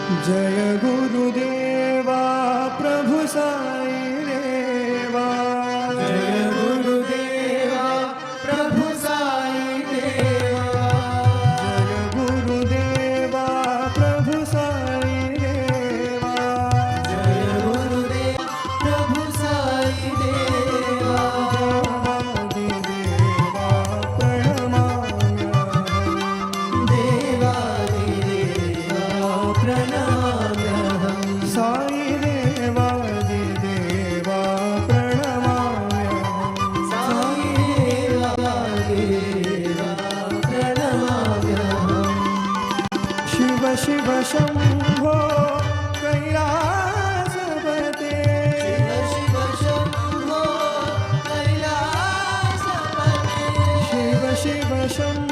जय गुरुदेवा प्रभु साई देवा। जय गुरुदेवा प्रभु साई देवा। जय गुरुदेवा प्रभु साई देवा। जय गुरुदेवा प्रभु साई देवा। देवादिदेवा प्रणमाम्यहं। देवादिदेवा प्रणमाम्यहं। साई देवादिदेवा प्रणमाम्यहं। साई देवादिदेवा प्रणमाम्यहं। शिव शिव शंभो कैलासपते। शिव शिव शंभो कैलासपते। शिव शिव शंभो